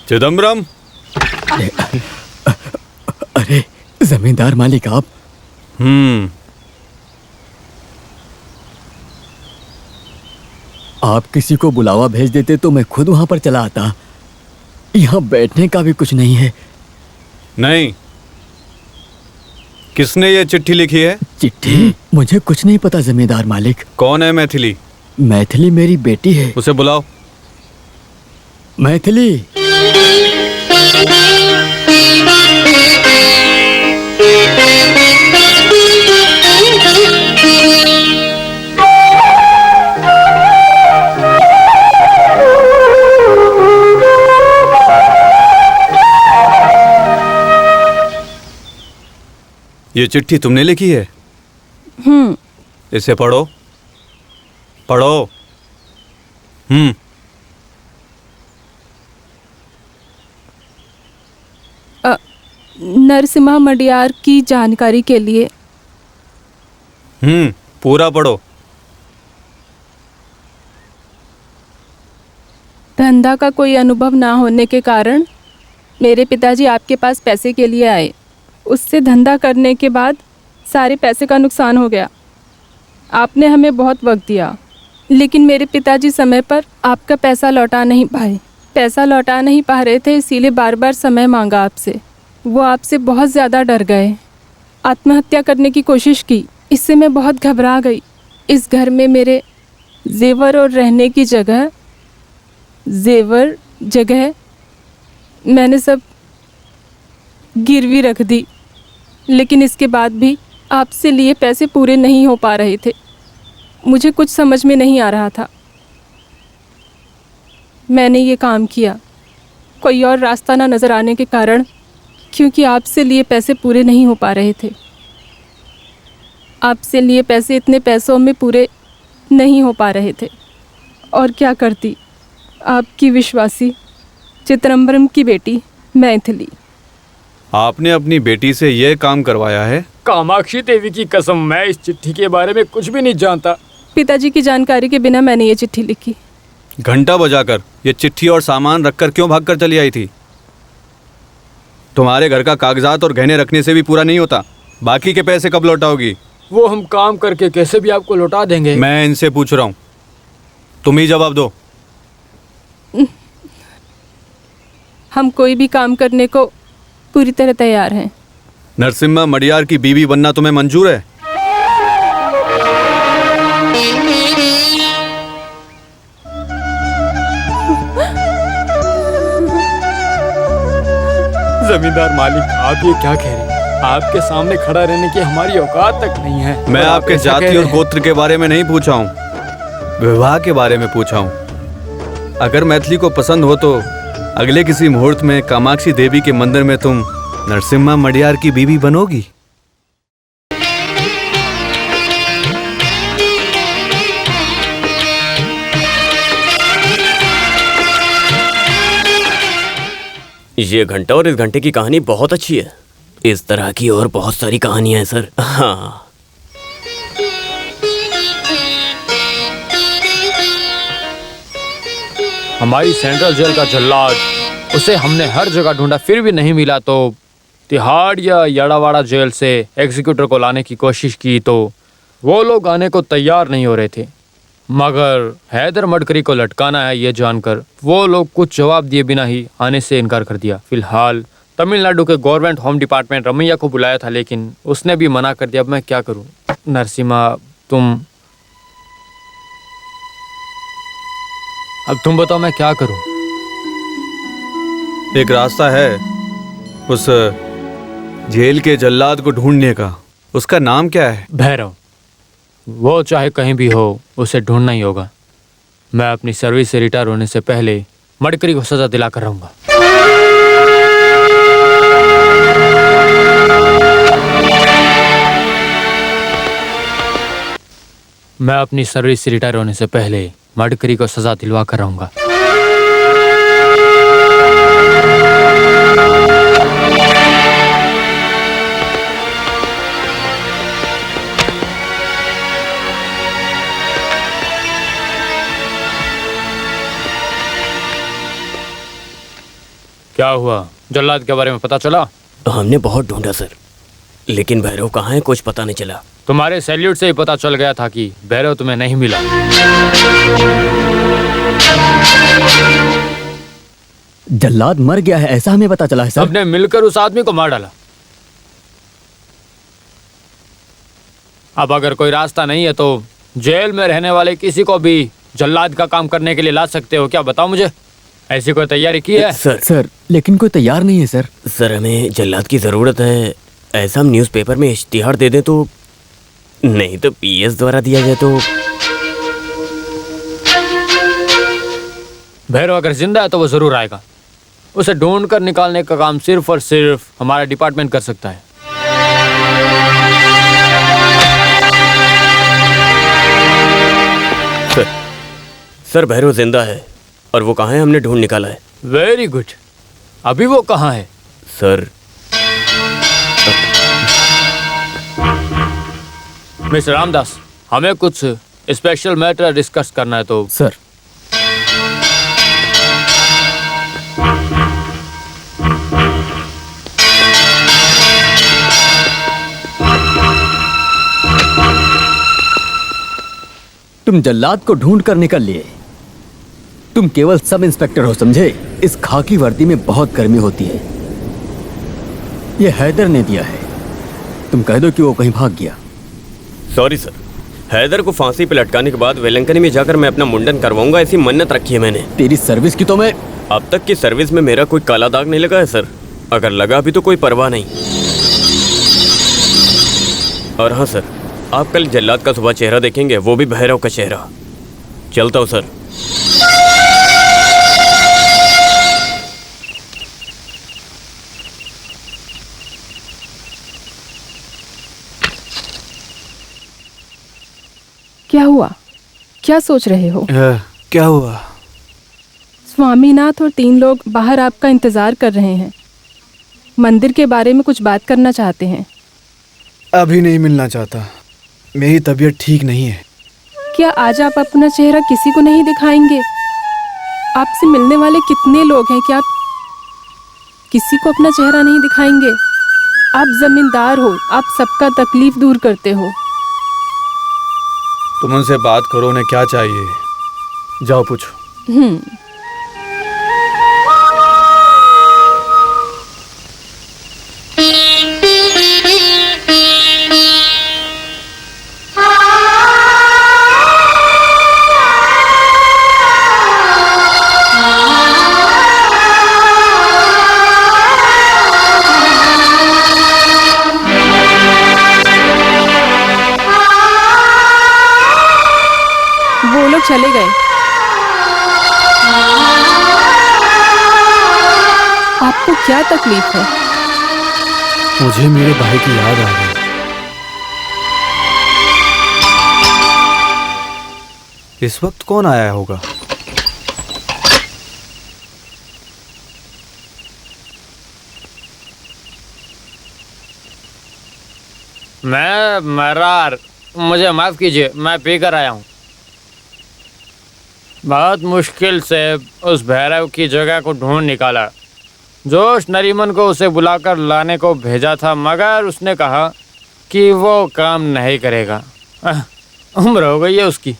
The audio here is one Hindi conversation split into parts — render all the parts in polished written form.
चिदम्बरम। अरे जमींदार मालिक आप। आप किसी को बुलावा भेज देते तो मैं खुद वहां पर चला आता। यहाँ बैठने का भी कुछ नहीं है। नहीं, किसने ये चिट्ठी लिखी है? चिट्ठी? मुझे कुछ नहीं पता जमींदार मालिक। कौन है मैथिली? मैथिली मेरी बेटी है। उसे बुलाओ। मैथिली। ये चिट्ठी तुमने लिखी है? इसे पढ़ो, पढ़ो। नरसिम्हा मडियार की जानकारी के लिए। पूरा पढ़ो। धंधा का कोई अनुभव ना होने के कारण मेरे पिताजी आपके पास पैसे के लिए आए। उससे धंधा करने के बाद सारे पैसे का नुकसान हो गया। आपने हमें बहुत वक्त दिया, लेकिन मेरे पिताजी समय पर आपका पैसा लौटा नहीं पाए। पैसा लौटा नहीं पा रहे थे, इसीलिए बार बार समय मांगा आपसे। वो आपसे बहुत ज़्यादा डर गए, आत्महत्या करने की कोशिश की। इससे मैं बहुत घबरा गई। इस घर में मेरे जेवर और रहने की जगह मैंने सब गिरवी रख दी, लेकिन इसके बाद भी आपसे लिए पैसे पूरे नहीं हो पा रहे थे। मुझे कुछ समझ में नहीं आ रहा था। मैंने ये काम किया। कोई और रास्ता ना नज़र आने के कारण, क्योंकि आपसे लिए पैसे पूरे नहीं हो पा रहे थे। आपसे लिए पैसे इतने पैसों में पूरे नहीं हो पा रहे थे। और क्या करती, आपकी विश्वासी चिदम्बरम की बेटी मैथिली। आपने अपनी बेटी से यह काम करवाया है? कामाक्षी देवी की कसम, मैं इस चिट्ठी के बारे में कुछ भी नहीं जानता। पिताजी की जानकारी के बिना मैंने ये चिट्ठी लिखी। घंटा बजाकर ये चिट्ठी और सामान रखकर क्यों भागकर चली आई थी? तुम्हारे घर का कागजात और गहने रखने से भी पूरा नहीं होता। बाकी के पैसे कब लौटाओगी? वो हम काम करके कैसे भी आपको लौटा देंगे। मैं इनसे पूछ रहा हूँ, तुम ही जवाब दो। हम कोई भी काम करने को पूरी तरह तैयार हैं। नरसिम्हा मडियार की बीवी बनना तुम्हें मंजूर है? जमींदार मालिक, आप ये क्या कह रहे हैं? आपके सामने खड़ा रहने की हमारी औकात तक नहीं है। मैं आपके जाति और गोत्र के बारे में नहीं पूछा हूँ, विवाह के बारे में पूछा हूँ। अगर मैथिली को पसंद हो तो अगले किसी मुहूर्त में कामाक्षी देवी के मंदिर में तुम नरसिम्हा मडियार की बीवी बनोगी। ये घंटा और इस घंटे की कहानी बहुत अच्छी है। इस तरह की और बहुत सारी कहानियां हैं सर। हाँ, हमारी सेंट्रल जेल का जल्लाद, उसे हमने हर जगह ढूंढा, फिर भी नहीं मिला। तो तिहाड़ या याड़ावाड़ा जेल से एग्जीक्यूटर को लाने की कोशिश की तो वो लोग आने को तैयार नहीं हो रहे थे। मगर हैदर मडकरी को लटकाना है ये जानकर वो लोग कुछ जवाब दिए बिना ही आने से इनकार कर दिया। फिलहाल तमिलनाडु के गवर्नमेंट होम डिपार्टमेंट रमैया को बुलाया था, लेकिन उसने भी मना कर दिया। अब मैं क्या करूं? नरसिम्हा, अब तुम बताओ मैं क्या करूं? एक रास्ता है उस जेल के जल्लाद को ढूंढने का। उसका नाम क्या है? भैरव। वो चाहे कहीं भी हो, उसे ढूंढना ही होगा। मैं अपनी सर्विस से रिटायर होने से पहले मडकरी को सजा दिला कर रहूंगा। मैं अपनी सर्विस से रिटायर होने से पहले मडकरी को सजा दिलवा कर रहूंगा। क्या हुआ? जल्लाद के बारे में पता चला? हमने बहुत ढूंढा सर, लेकिन भैरव कहाँ है कुछ पता नहीं चला। तुम्हारे सैल्यूट से ही पता चल गया था कि भैरव तुम्हें नहीं मिला। जल्लाद मर गया है ऐसा हमें पता चला है सर। सबने मिलकर उस आदमी को मार डाला। अब अगर कोई रास्ता नहीं है तो जेल में रहने वाले किसी को भी जल्लाद का काम करने के लिए ला सकते हो क्या? बताओ मुझे, ऐसी कोई तैयारी की है? सर लेकिन कोई तैयार नहीं है सर। सर हमें जल्लाद की ज़रूरत है। ऐसा हम न्यूज़पेपर में इश्तिहार दे दें तो, नहीं तो पीएस द्वारा दिया जाए तो। भैरव अगर जिंदा है तो वो जरूर आएगा। उसे ढूंढ कर निकालने का काम सिर्फ और सिर्फ हमारा डिपार्टमेंट कर सकता है। सर भैरव जिंदा है और वो कहाँ है, हमने ढूंढ निकाला है। Very good. अभी वो कहाँ है? सर मिस्टर रामदास, हमें कुछ स्पेशल मैटर डिस्कस करना है तो। सर तुम जल्लाद को ढूंढ कर निकल लिए। तुम केवल सब इंस्पेक्टर हो समझे। इस खाकी वर्दी में बहुत गर्मी होती है। ये हैदर ने दिया है, तुम कह दो कि वो कहीं भाग गया। सॉरी सर, हैदर को फांसी पे लटकाने के बाद वेलंकनी में जाकर मैं अपना मुंडन करवाऊंगा, ऐसी मन्नत रखी है मैंने। तेरी सर्विस की तो मैं। अब तक की सर्विस में मेरा कोई काला दाग नहीं लगा है सर। अगर लगा भी तो कोई परवाह नहीं। और हाँ सर, आप कल जल्लाद का सुबह चेहरा देखेंगे, वो भी भैरव का चेहरा। चलता हूँ सर। क्या हुआ? क्या सोच रहे हो? क्या हुआ? स्वामीनाथ और 3 लोग बाहर आपका इंतजार कर रहे हैं। मंदिर के बारे में कुछ बात करना चाहते हैं। अभी नहीं मिलना चाहता, मेरी तबीयत ठीक नहीं है। क्या आज आप अपना चेहरा किसी को नहीं दिखाएंगे? आपसे मिलने वाले कितने लोग हैं कि आप किसी को अपना चेहरा नहीं दिखाएंगे? आप जमींदार हो, आप सबका तकलीफ दूर करते हो। तुम उनसे बात करो, उन्हें क्या चाहिए, जाओ पूछो। वो लोग चले गए। आपको क्या तकलीफ है? मुझे मेरे भाई की याद आ गई। इस वक्त कौन आया होगा? मैं मरार, मुझे माफ कीजिए, मैं पी कर आया हूँ। बहुत मुश्किल से उस भैरव की जगह को ढूंढ निकाला। जोश नरीमन को उसे बुलाकर लाने को भेजा था, मगर उसने कहा कि वो काम नहीं करेगा। उम्र हो गई है उसकी।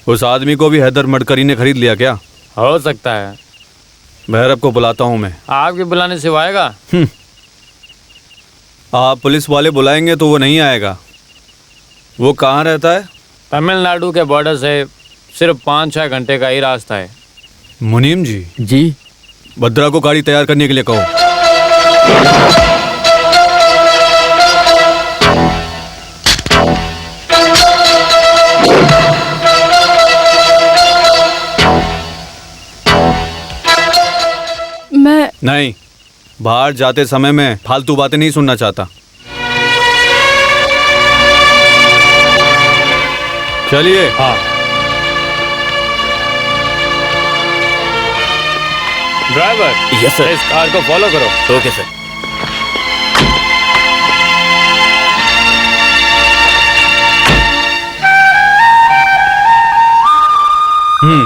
उस आदमी को भी हैदर मडकरी ने खरीद लिया क्या? हो सकता है। भैरव को बुलाता हूँ मैं। आपके बुलाने से वो आएगा? आप पुलिस वाले बुलाएंगे तो वो नहीं आएगा। वो कहाँ रहता है? तमिलनाडु के बॉर्डर से सिर्फ 5-6 घंटे का ही रास्ता है। मुनीम जी, जी भद्रा को गाड़ी तैयार करने के लिए कहो। मैं नहीं, बाहर जाते समय मैं फालतू बातें नहीं सुनना चाहता। चलिए। हाँ। Driver, yes sir. इस कार को फॉलो करो। Okay sir. हम्म।